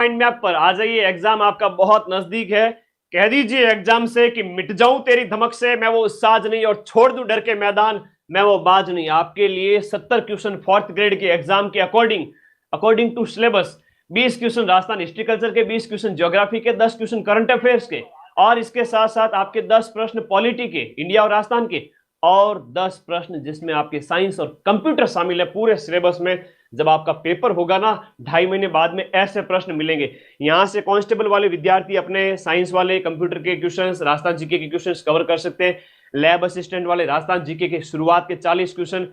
Mind map पर आ जाइए, exam आपका बहुत नजदीक है। कह दीजिए एग्जाम से कि मिट जाऊं तेरी धमक से, मैं वो साज नहीं और छोड़ दूं डर के मैदान, मैं वो बाज नहीं। आपके लिए 70 क्वेश्चन फोर्थ ग्रेड के एग्जाम के according according to syllabus, 20 question Rajasthan history culture के, 20 क्वेश्चन ज्योग्राफी के, 10 क्वेश्चन करंट अफेयर्स के, और इसके साथ साथ आपके 10 प्रश्न पॉलिटी के, इंडिया और राजस्थान के, और 10 प्रश्न जिसमें आपके साइंस और कंप्यूटर शामिल है पूरे सिलेबस में। जब आपका पेपर होगा ना 2.5 महीने बाद में, ऐसे प्रश्न मिलेंगे। यहां से कांस्टेबल वाले विद्यार्थी अपने साइंस वाले कंप्यूटर के क्वेश्चंस, राजस्थान जीके के क्वेश्चंस कवर कर सकते हैं। लैब असिस्टेंट वाले राजस्थान जीके के शुरुआत के 40 क्वेश्चन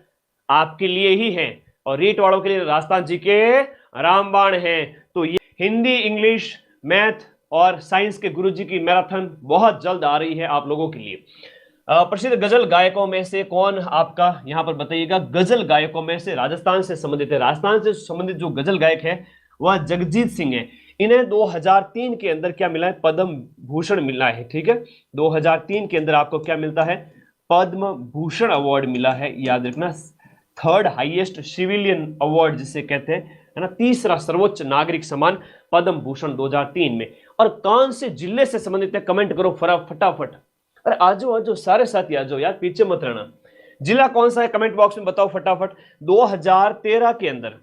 आपके लिए ही हैं, और रीट वालों के लिए राजस्थान जीके रामबाण है। तो ये हिंदी, इंग्लिश, मैथ और साइंस के गुरुजी की मैराथन बहुत जल्द आ रही है आप लोगों के लिए। प्रसिद्ध गजल गायकों में से कौन आपका यहां पर बताइएगा। गजल गायकों में से राजस्थान से संबंधित है, राजस्थान से संबंधित जो गजल गायक है वह जगजीत सिंह है। इन्हें 2003 के अंदर क्या मिला है, पद्म भूषण मिला है। ठीक है, 2003 के अंदर आपको क्या मिलता है, पद्म भूषण अवार्ड मिला है, याद रखना। थर्ड हाईएस्ट सिविलियन अवार्ड जिसे कहते हैं, है ना, तीसरा सर्वोच्च नागरिक सम्मान पद्म भूषण 2003 में। और कौन से जिले से संबंधित है, कमेंट करो फटाफट। अरे आजो आजो सारे साथी आजो यार, पीछे मत रहना। जिला कौन सा है कमेंट बॉक्स में बताओ फटाफट। 2013 के अंदर,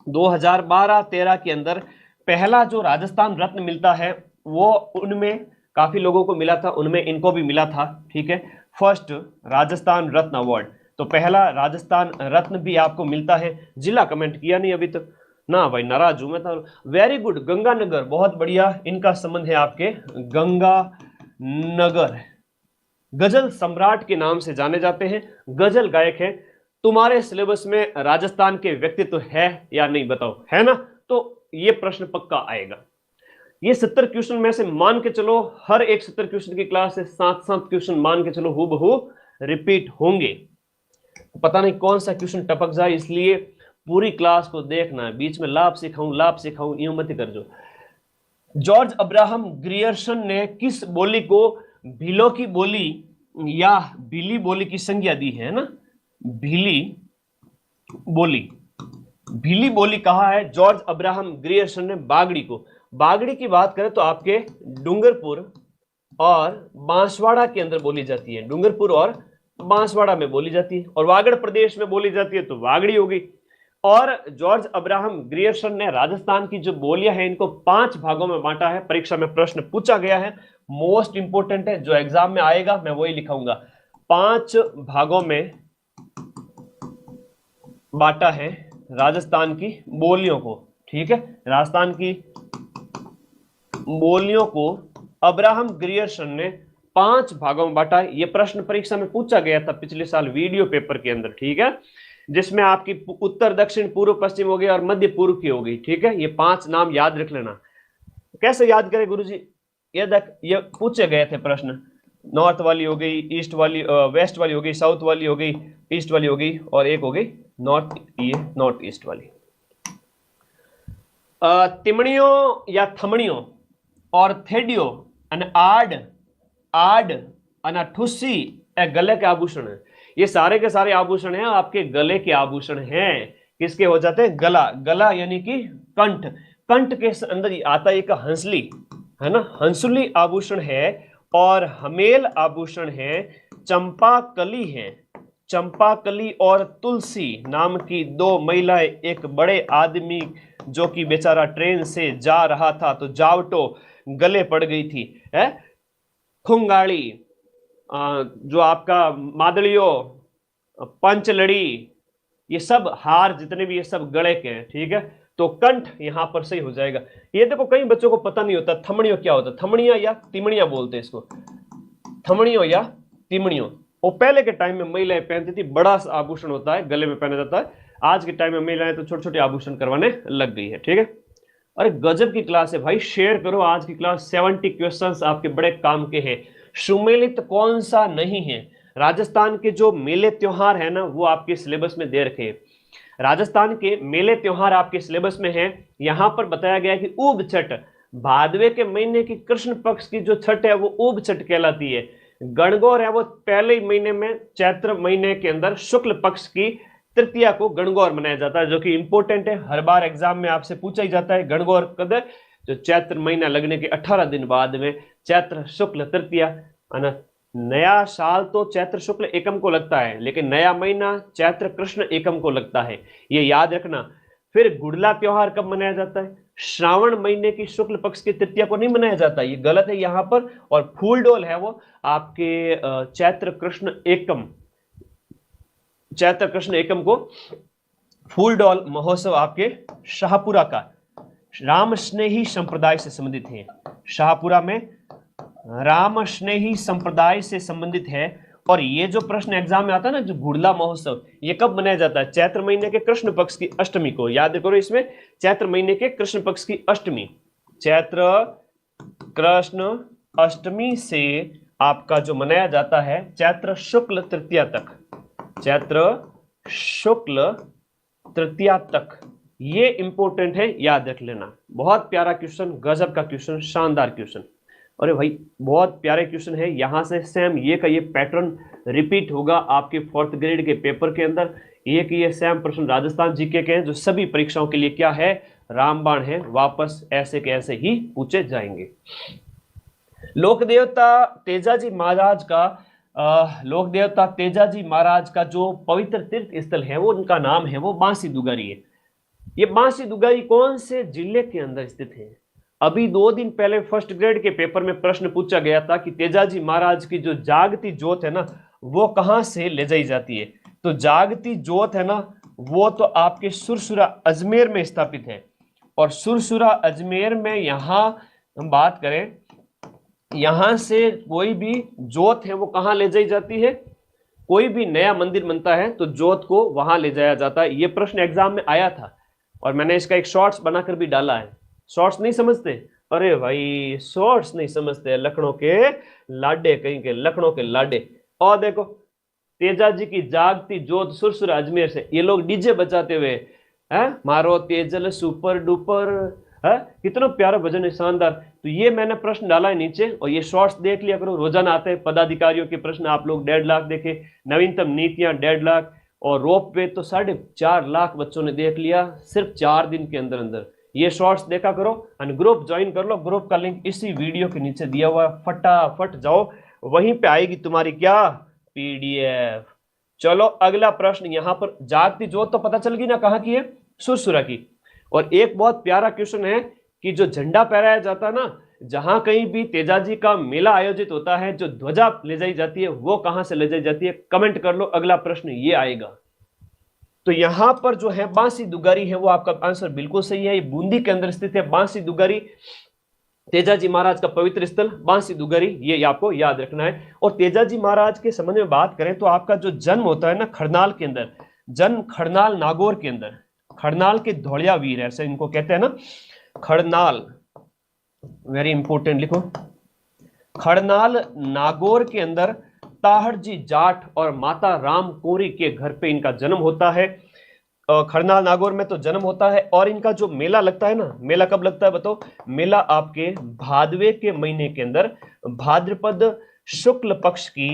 2012-13 के अंदर पहला जो राजस्थान रत्न मिलता है वो उनमें काफी लोगों को मिला था, उनमें इनको भी मिला था। ठीक है, फर्स्ट राजस्थान रत्न अवार्ड, तो पहला राजस्थान रत्न भी आपको मिलता है। जिला कमेंट किया नहीं अभी तक ना भाई, नाराज हूं मैं तो। वेरी गुड, गंगानगर, बहुत बढ़िया, इनका संबंध है आपके गंगानगर। गजल सम्राट के नाम से जाने जाते हैं, गजल गायक हैं। तुम्हारे सिलेबस में राजस्थान के व्यक्तित्व है या नहीं बताओ, है ना? तो ये प्रश्न पक्का आएगा। ये 70 क्वेश्चन में से मान के चलो हर एक 70 क्वेश्चन की क्लास से 7-7 क्वेश्चन मान के चलो हूबहू रिपीट होंगे। पता नहीं कौन सा क्वेश्चन टपक जाए, इसलिए पूरी क्लास को देखना है। बीच में लाभ सिखाऊं यूं मत कर जो। जॉर्ज अब्राहम ग्रियर्सन ने किस बोली को भीलों की बोली या भीली बोली की संज्ञा दी है ना? भीली बोली कहा है जॉर्ज अब्राहम ग्रियर्सन ने बागड़ी को। बागड़ी की बात करें तो आपके डूंगरपुर और बांसवाड़ा के अंदर बोली जाती है, डूंगरपुर और बांसवाड़ा में बोली जाती है, और वागड़ प्रदेश में बोली जाती है तो वागड़ी होगी। और जॉर्ज अब्राहम ग्रियर्सन ने राजस्थान की जो बोलियां हैं इनको 5 भागों में बांटा है। परीक्षा में प्रश्न पूछा गया है, मोस्ट इंपोर्टेंट है, जो एग्जाम में आएगा मैं वही लिखाऊंगा। 5 भागों में बांटा है राजस्थान की बोलियों को। ठीक है, राजस्थान की बोलियों को अब्राहम ग्रियर्सन ने 5 भागों में बांटा है। यह प्रश्न परीक्षा में पूछा गया था पिछले साल वीडियो पेपर के अंदर। ठीक है, जिसमें आपकी उत्तर, दक्षिण, पूर्व, पश्चिम हो गई और मध्य पूर्व की हो गई। ठीक है, ये 5 नाम याद रख लेना। कैसे याद करें गुरुजी? ये पूछे गए थे प्रश्न। नॉर्थ वाली हो गई, ईस्ट वाली, वेस्ट वाली हो गई, साउथ वाली हो गई, ईस्ट वाली हो गई, और एक हो गई नॉर्थ ईस्ट वाली। तिमणियों या थमणियों और थेडियो अन आड अना ठुस्सी गले के आभूषण है। ये सारे के सारे आभूषण हैं आपके गले के आभूषण हैं। किसके हो जाते हैं? गला यानी कि कंठ। कंठ के अंदर आता है एक हंसली, है ना, हंसुली आभूषण है, और हमेल आभूषण है, चंपा कली है। चंपा कली और तुलसी नाम की 2 महिलाएं, एक बड़े आदमी जो कि बेचारा ट्रेन से जा रहा था तो जावटो गले पड़ गई थी, है। खुंगाड़ी, जो आपका मादड़ियों, पंचलड़ी, ये सब हार जितने भी ये सब गले के हैं। ठीक है, तो कंठ यहां पर सही हो जाएगा। ये देखो कई बच्चों को पता नहीं होता थमड़ियों क्या होता है, थमड़ियां या तिमड़ियां बोलते हैं इसको, थमड़ियों या तिमड़ियों। वो पहले के टाइम में महिलाएं पहनती थी, बड़ा आभूषण होता है, गले में पहना जाता है। आज के टाइम में महिलाएं तो छोटे छोटे आभूषण करवाने लग गई है। ठीक है, अरे गजब की क्लास है भाई, शेयर करो आज की क्लास। 70 क्वेश्चंस आपके बड़े काम के हैं। सुमेलित कौन सा नहीं है? राजस्थान के जो मेले त्योहार है ना वो आपके सिलेबस में दे रखे हैं। राजस्थान के मेले त्योहार आपके सिलेबस में है। यहां पर बताया गया है कि ऊब छठ, भादवे के महीने की कृष्ण पक्ष की जो छठ है वो ऊब छठ कहलाती है। गणगौर है वो पहले ही महीने में, चैत्र महीने के अंदर शुक्ल पक्ष की तृतीया को गणगौर मनाया जाता है, जो कि इंपॉर्टेंट है, हर बार एग्जाम में आपसे पूछा ही जाता है। गणगौर कद है? जो चैत्र महीना लगने के 18 दिन बाद में चैत्र शुक्ल तृतीया, है ना। नया साल तो चैत्र शुक्ल एकम को लगता है, लेकिन नया महीना चैत्र कृष्ण एकम को लगता है, ये याद रखना। फिर गुड़ला त्योहार कब मनाया जाता है? श्रावण महीने की शुक्ल पक्ष की तृतीया को नहीं मनाया जाता, ये गलत है यहाँ पर। और फूलडोल है वो आपके चैत्र कृष्ण एकम, चैत्र कृष्ण एकम को फूलडोल महोत्सव आपके शाहपुरा का राम स्नेही संप्रदाय से संबंधित है। शाहपुरा में राम स्नेही संप्रदाय से संबंधित है। और ये जो प्रश्न एग्जाम में आता है ना, जो गुड़ला महोत्सव, ये कब मनाया जाता है? चैत्र महीने के कृष्ण पक्ष की अष्टमी को, याद करो इसमें, चैत्र महीने के कृष्ण पक्ष की अष्टमी, चैत्र कृष्ण अष्टमी से आपका जो मनाया जाता है चैत्र शुक्ल तृतीया तक, चैत्र शुक्ल तृतीया तक, ये इंपॉर्टेंट है, याद रख लेना। बहुत प्यारा क्वेश्चन, गजब का क्वेश्चन, शानदार क्वेश्चन। अरे भाई बहुत प्यारे क्वेश्चन है, यहां से सेम ये का ये पैटर्न रिपीट होगा आपके 4th ग्रेड के पेपर के अंदर। ये सेम प्रश्न राजस्थान जीके के हैं, जो सभी परीक्षाओं के लिए क्या है, रामबाण है, वापस ऐसे के ऐसे ही पूछे जाएंगे। लोक देवता तेजाजी महाराज का लोक देवता तेजाजी महाराज का जो पवित्र तीर्थ स्थल है, वो उनका नाम है वो बांसी दुगारी है। ये बांसी दुगारी कौन से जिले के अंदर स्थित है? अभी 2 दिन पहले 1st ग्रेड के पेपर में प्रश्न पूछा गया था कि तेजाजी महाराज की जो जागती ज्योत है ना, वो कहां से ले जाई जाती है? तो जागती ज्योत है ना, वो तो आपके सुरसुरा अजमेर में स्थापित है। और सुरसुरा अजमेर में यहां हम बात करें, यहां से कोई भी ज्योत है वो कहां ले जाई जाती है? कोई भी नया मंदिर बनता है तो ज्योत को वहां ले जाया जाता है। ये प्रश्न एग्जाम में आया था और मैंने इसका एक शॉर्ट्स बनाकर भी डाला है। शॉर्ट्स नहीं समझते? अरे भाई शॉर्ट्स नहीं समझते, लखनऊ के लाडे, कहीं के लखनऊ के लाडे। और देखो तेजा जी की जागती ज्योत सुरसुरा अजमेर से, ये लोग डीजे बजाते हुए है, मारो तेजल सुपर डुपर, है कितना प्यारा भजन है, शानदार। तो ये मैंने प्रश्न डाला है नीचे, और ये शॉर्ट्स देख लिया करो, रोजाना आते हैं पदाधिकारियों के प्रश्न। आप लोग 1.5 लाख देखे, नवीनतम नीतियां 1.5 लाख, और रोप वे तो 4.5 लाख बच्चों ने देख लिया सिर्फ 4 दिन के अंदर अंदर। ये शॉर्ट्स देखा करो और ग्रुप ज्वाइन कर लो। ग्रुप का लिंक इसी वीडियो के नीचे दिया हुआ है, फटाफट जाओ, वहीं पे आएगी तुम्हारी क्या, पीडीएफ। चलो अगला प्रश्न, यहां पर जागती ज्योत तो पता चल गई ना कहां की है, सुरसुरा की। और एक बहुत प्यारा क्वेश्चन है कि जो झंडा फहराया जाता है ना, जहां कहीं भी तेजाजी का मेला आयोजित होता है, जो ध्वजा ले जाई जाती है वो कहां से ले जाई जाती है? कमेंट कर लो, अगला प्रश्न ये आएगा। तो यहां पर जो है बांसी दुगारी है, वो आपका आंसर बिल्कुल सही है। ये बूंदी के अंदर स्थित है बांसी दुगारी, तेजाजी महाराज का पवित्र स्थल बांसी दुगारी, ये आपको याद रखना है। और तेजाजी महाराज के संबंध में बात करें तो आपका जो जन्म होता है ना खरनाल के अंदर, जन्म खरनाल नागौर के अंदर, खरनाल के धौलिया वीर ऐसे इनको कहते हैं ना, खरनाल, वेरी इंपॉर्टेंट लिखो, खरनाल नागौर के अंदर ताहड़जी जाट और माता राम कोरी के घर पे इनका जन्म होता है। खरनाल नागौर में तो जन्म होता है। और इनका जो मेला लगता है ना, मेला कब लगता है बताओ? मेला आपके भादवे के महीने के अंदर, भाद्रपद शुक्ल पक्ष की,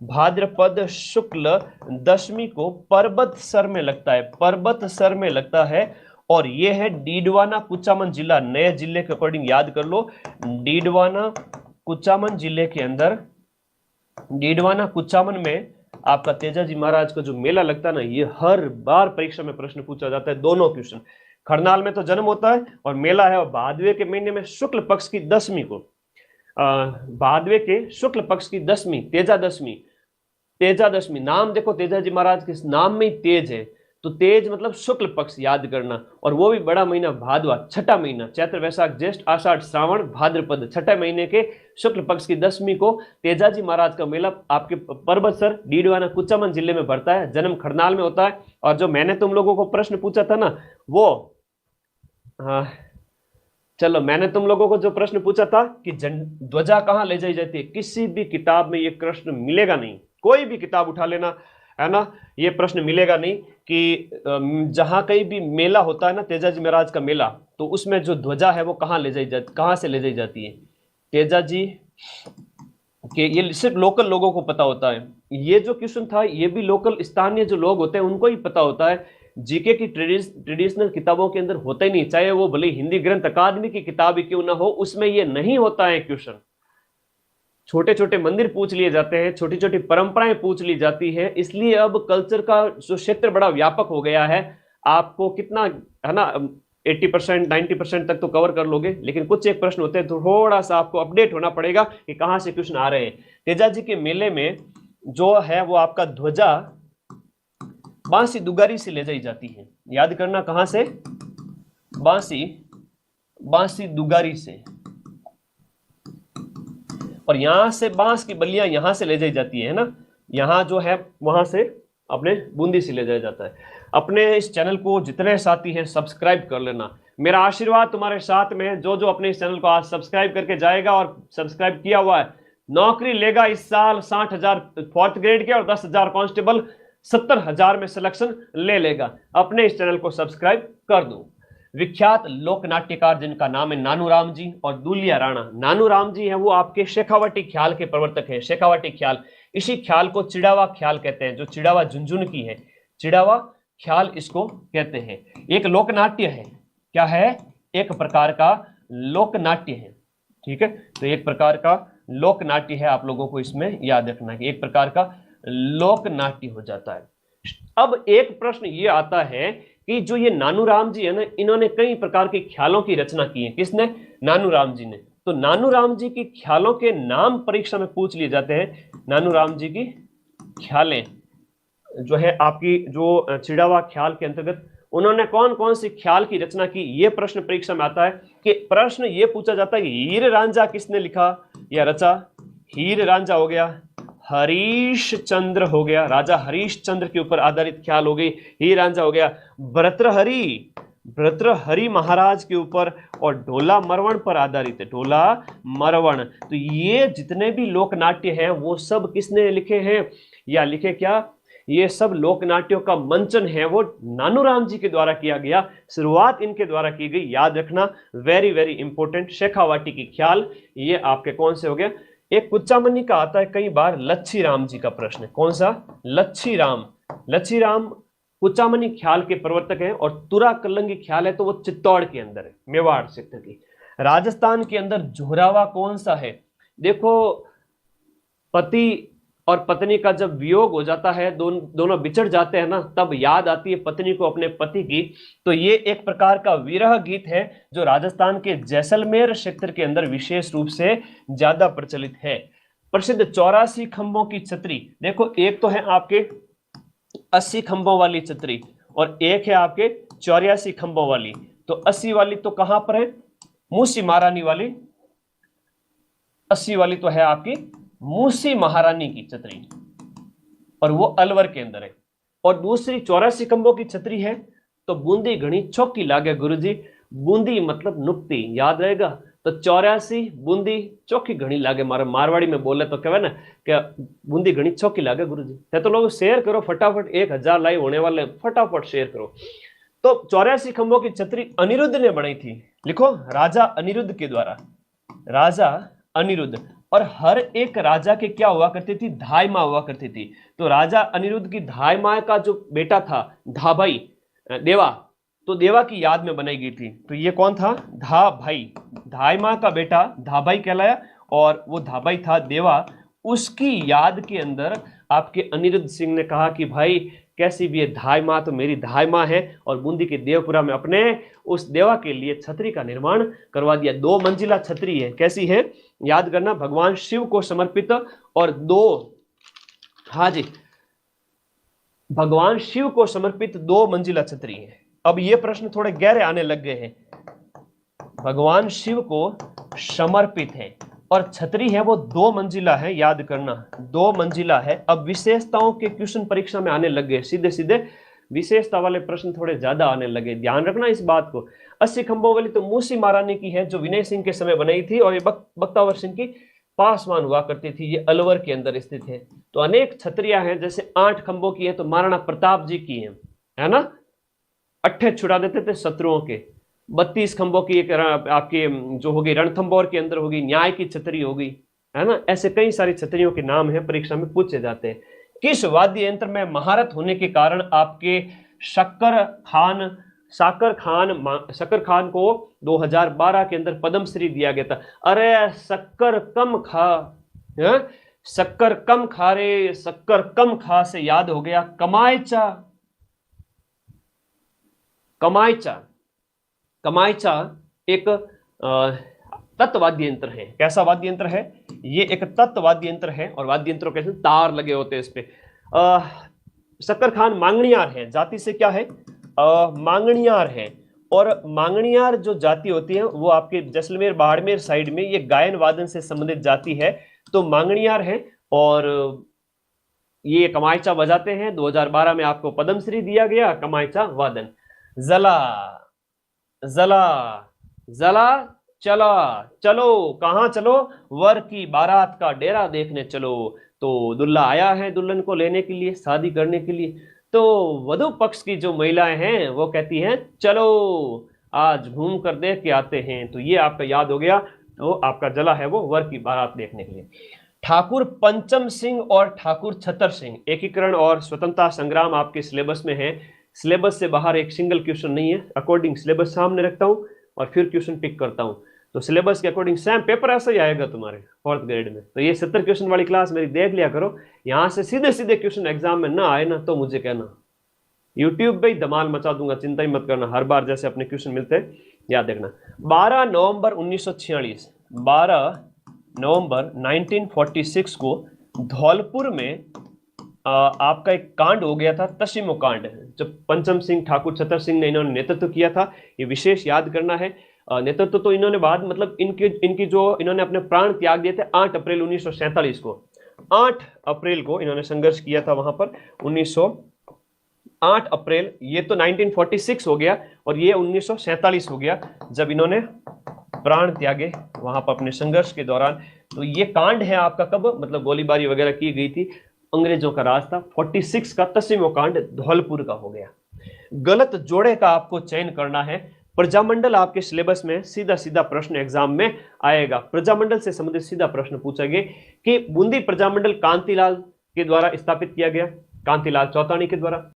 भाद्रपद शुक्ल दशमी को परबतसर में लगता है, परबतसर में लगता है। और ये है डीडवाना कुचामन जिला, नए जिले के अकॉर्डिंग याद कर लो, डीडवाना कुचामन जिले के अंदर, डीडवाना कुचामन में आपका तेजाजी महाराज का जो मेला लगता है ना, ये हर बार परीक्षा में प्रश्न पूछा जाता है, दोनों क्वेश्चन। खरनाल में तो जन्म होता है और मेला है, और भादवे के महीने में शुक्ल पक्ष की दशमी को, भादवे के शुक्ल पक्ष की दशमी, तेजा दशमी, तेजा दशमी, नाम देखो तेजाजी महाराज के नाम में ही तेज है, तो तेज मतलब शुक्ल पक्ष, याद करना। और वो भी बड़ा महीना भादवा, छठा महीना, चैत्र वैशाख ज्येष्ठ आषाढ़ श्रावण भाद्रपद, छठे महीने के शुक्ल पक्ष की दशमी को तेजाजी महाराज का मेला आपके परबतसर डीडवाना कुचामन जिले में भरता है। जन्म खरनाल में होता है। और जो मैंने तुम लोगों को प्रश्न पूछा था ना, वो चलो मैंने तुम लोगों को जो प्रश्न पूछा था कि ध्वजा कहां ले जाई जाती है, किसी भी किताब में ये प्रश्न मिलेगा नहीं, कोई भी किताब उठा लेना, है ना, ये प्रश्न मिलेगा नहीं कि जहां कहीं भी मेला होता है ना, तेजाजी महाराज का मेला, तो उसमें जो ध्वजा है वो कहां ले जाई जाती, कहां से ले जाई जाती है तेजाजी के, ये सिर्फ लोकल लोगों को पता होता है। ये जो क्वेश्चन था ये भी लोकल स्थानीय जो लोग होते हैं उनको ही पता होता है, जीके की ट्रेडिशनल किताबों के अंदर होता ही नहीं, चाहे वो भले हिंदी ग्रंथ अकादमी की किताब ही क्यों ना हो, उसमें ये नहीं होता है क्वेश्चन। छोटे छोटे मंदिर पूछ लिए जाते हैं, छोटी छोटी परंपराएं पूछ ली जाती है, इसलिए अब कल्चर का जो क्षेत्र बड़ा व्यापक हो गया है। आपको कितना है ना 80% 90% तक तो कवर कर लोगे, लेकिन कुछ एक प्रश्न होते हैं तो थोड़ा सा आपको अपडेट होना पड़ेगा कि कहां से क्वेश्चन आ रहे हैं। तेजा जी के मेले में जो है वो आपका ध्वजा बांसी दुगारी से ले जाई जाती है, याद करना कहां से, बांसी दुगारी से, और यहां से बांस की बल्लियां यहां से ले जाई जाती है ना, यहां जो है वहां से अपने बूंदी से ले जाया जाता है। अपने इस चैनल को जितने साथी हैं सब्सक्राइब कर लेना, मेरा आशीर्वाद तुम्हारे साथ में। जो जो अपने इस चैनल को आज सब्सक्राइब करके जाएगा और सब्सक्राइब किया हुआ है, नौकरी लेगा इस साल 60,000 4th ग्रेड के और 10,000 कांस्टेबल, 70,000 में सिलेक्शन ले लेगा। अपने इस चैनल को सब्सक्राइब कर दो। विख्यात लोक नाट्यकार जिनका नाम है नानूराम जी और दुलिया राणा। नानूराम जी है वो आपके शेखावटी ख्याल के प्रवर्तक हैं। शेखावटी ख्याल, इसी ख्याल को चिड़ावा ख्याल कहते हैं, जो चिड़ावा झुंझुन की है, चिड़ावा ख्याल इसको कहते हैं। एक लोक नाट्य है, क्या है, एक प्रकार का लोक नाट्य है, ठीक है। तो एक प्रकार का लोक नाट्य है, आप लोगों को इसमें याद रखना है, एक प्रकार का लोक नाट्य हो जाता है। अब एक प्रश्न ये आता है कि जो ये नानूराम जी है ना, इन्होंने कई प्रकार के ख्यालों की रचना की है। किसने, नानूराम जी ने। तो नानूराम जी की ख्यालों के नाम परीक्षा में पूछ लिए जाते हैं। नानूराम जी की ख्यालें जो है आपकी जो चिड़ावा ख्याल के अंतर्गत उन्होंने कौन कौन सी ख्याल की रचना की, ये प्रश्न परीक्षा में आता है। कि प्रश्न ये पूछा जाता है कि हीर रांझा किसने लिखा या रचा। हीर रांझा हो गया, हरीश चंद्र हो गया, राजा हरीश चंद्र के ऊपर आधारित ख्याल हो गई, हीर रांझा हो गया। भर्तृहरि महाराज के ऊपर और ढोला मरवण पर आधारित है, ढोला मरवण। तो ये जितने भी लोक नाट्य हैं वो सब किसने लिखे हैं, या लिखे क्या, ये सब लोक नाट्यों का मंचन है वो नानूराम जी के द्वारा किया गया, शुरुआत इनके द्वारा की गई। याद रखना, वेरी वेरी इंपॉर्टेंट। शेखावाटी की ख्याल, ये आपके कौन से हो गया। एक कुचामनी का आता है कई बार, लच्छी राम जी का प्रश्न है, कौन सा, लच्छी राम कुचामनी ख्याल के प्रवर्तक हैं। और तुरा कलंगी ख्याल है तो वो चित्तौड़ के अंदर है, मेवाड़ क्षेत्र की। राजस्थान के अंदर जोरावा कौन सा है, देखो पति और पत्नी का जब वियोग हो जाता है, दोनों बिछड़ जाते हैं ना, तब याद आती है पत्नी को अपने पति की। तो ये एक प्रकार का विरह गीत है जो राजस्थान के जैसलमेर क्षेत्र के अंदर विशेष रूप से ज्यादा प्रचलित है। प्रसिद्ध 84 खंभों की छतरी, देखो एक तो है आपके 80 खंभों वाली छतरी और एक है आपके 84 खंभों वाली। तो 80 वाली तो कहां पर है, मूसी महारानी वाली, 80 वाली तो है आपकी मूसी महारानी की छतरी और वो अलवर के अंदर है। और दूसरी 84 खंभों की छतरी है तो बूंदी घनी चौकी लागे गुरुजी, बूंदी मतलब नुक्ति, याद रहेगा। तो 84 बूंदी चौकी घनी लागे, मारवाड़ी में बोले तो कहवे ना क्या, बूंदी घनी चौकी लागे गुरुजी। तो लोग शेयर करो फटाफट, 1000 लाइव होने वाले, फटाफट शेयर करो। तो 84 खंभों की छतरी अनिरुद्ध ने बनाई थी, लिखो राजा अनिरुद्ध के द्वारा, राजा अनिरुद्ध। और हर एक राजा के क्या हुआ करती थी, धाई माँ हुआ करती थी। तो राजा अनिरुद्ध की धाई माँ का जो बेटा था धाभाई, देवा, तो देवा की याद में बनाई गई थी। तो ये कौन था, धाभाई, धाई माँ का बेटा धाभाई कहलाया और वो धाभाई था देवा। उसकी याद के अंदर आपके अनिरुद्ध सिंह ने कहा कि भाई कैसी भी है धाई माँ तो मेरी धाई माँ है, और बूंदी के देवपुरा में अपने उस देवा के लिए छतरी का निर्माण करवा दिया। 2 मंजिला छतरी है, कैसी है, याद करना, भगवान शिव को समर्पित। और 2, हाँ जी, भगवान शिव को समर्पित 2 मंजिला छतरी है। अब ये प्रश्न थोड़े गहरे आने लग गए हैं। भगवान शिव को समर्पित है और छतरी है वो 2 मंजिला है, याद करना 2 मंजिला है। अब विशेषताओं के क्वेश्चन परीक्षा में आने लग गए, सीधे सीधे विशेषता वाले प्रश्न थोड़े ज्यादा आने लगे, ध्यान रखना इस बात को। 80 खंभों वाली तो मूसी महारानी की है जो विनय सिंह के समय बनाई थी, और ये बख्तावर सिंह की पासवान हुआ करती थी, ये अलवर के अंदर स्थित है। तो अनेक छतरियां हैं, जैसे 8 खंभों की है तो महाराणा प्रताप जी की है ना, अट्ठे छुड़ा देते थे शत्रुओं के। 32 खंभों की एक आपकी जो होगी रणथंभौर के अंदर होगी, न्याय की छतरी होगी, है ना। ऐसे कई सारी छतरियों के नाम है, परीक्षा में पूछे जाते हैं। किस वाद्य यंत्र में महारत होने के कारण आपके शक्कर खान को 2012 के अंदर पद्मश्री दिया गया था। अरे शक्कर कम खा, शक्कर कम खा रे, शक्कर कम खा से याद हो गया कमायचा। कमायचा, कमायचा एक तत्व वाद्य यंत्र है। कैसा वाद्य यंत्र है? ये एक तत्व वाद्य यंत्र है और वाद्य यंत्रों के तार लगे होते हैं इस पे। शक्कर खान मांगणियार है, जाति से क्या है? मांगणियार है। और मांगणियार जो जाति होती है वो आपके जैसलमेर बाड़मेर साइड में ये गायन वादन से संबंधित जाति है, तो मांगणियार है। और ये कमायचा बजाते हैं। 2012 में आपको पद्मश्री दिया गया कमायचा वादन। जला, जला, जला, चला, चलो, कहां चलो? वर की बारात का डेरा देखने चलो। तो दुल्हा आया है दुल्हन को लेने के लिए, शादी करने के लिए। तो वधु पक्ष की जो महिलाएं हैं वो कहती हैं चलो आज घूम कर देख के आते हैं। तो ये आपका याद हो गया। तो आपका जला है वो वर की बारात देखने के लिए। ठाकुर पंचम सिंह और ठाकुर छतर सिंह, एकीकरण और स्वतंत्रता संग्राम आपके सिलेबस में है। सिलेबस से बाहर एक सिंगल क्वेश्चन नहीं है। अकॉर्डिंग सिलेबस सामने रखता हूं और फिर क्वेश्चन पिक करता हूं। तो सिलेबस के अकॉर्डिंग सेम पेपर ऐसा ही आएगा तुम्हारे 4th ग्रेड में। तो ये 70 क्वेश्चन वाली क्लास मेरी देख लिया करो। यहां से सीधे सीधे क्वेश्चन एग्जाम में ना आए ना तो मुझे कहना, यूट्यूब पे ही धमाल मचा दूंगा, चिंता ही मत करना। हर बार जैसे अपने क्वेश्चन मिलते हैं याद देखना। 12 नवंबर 1946, 12 नवंबर 1946 को धौलपुर में आपका एक कांड हो गया था, तशिमो कांड। जब पंचम सिंह ठाकुर छतर सिंह ने इन्होंने नेतृत्व किया था, ये विशेष याद करना है। नेतृत्व तो इन्होंने बाद मतलब इनकी जो इन्होंने अपने प्राण त्याग दिए थे 8 अप्रैल 1947 को। 8 अप्रैल को इन्होंने संघर्ष किया था वहां पर। 8 अप्रैल, ये तो 1946 हो गया और ये 1947 हो गया जब इन्होंने प्राण त्यागे वहां पर अपने संघर्ष के दौरान। तो ये कांड है आपका कब, मतलब गोलीबारी वगैरह की गई थी, अंग्रेजों का राज था। 46 का तस्वीमो कांड धौलपुर का हो गया। गलत जोड़े का आपको चयन करना है। प्रजामंडल आपके सिलेबस में सीधा सीधा प्रश्न एग्जाम में आएगा। प्रजामंडल से संबंधित सीधा प्रश्न पूछेंगे कि बूंदी प्रजामंडल कांतिलाल के द्वारा स्थापित किया गया, कांतिलाल चौतानी के द्वारा।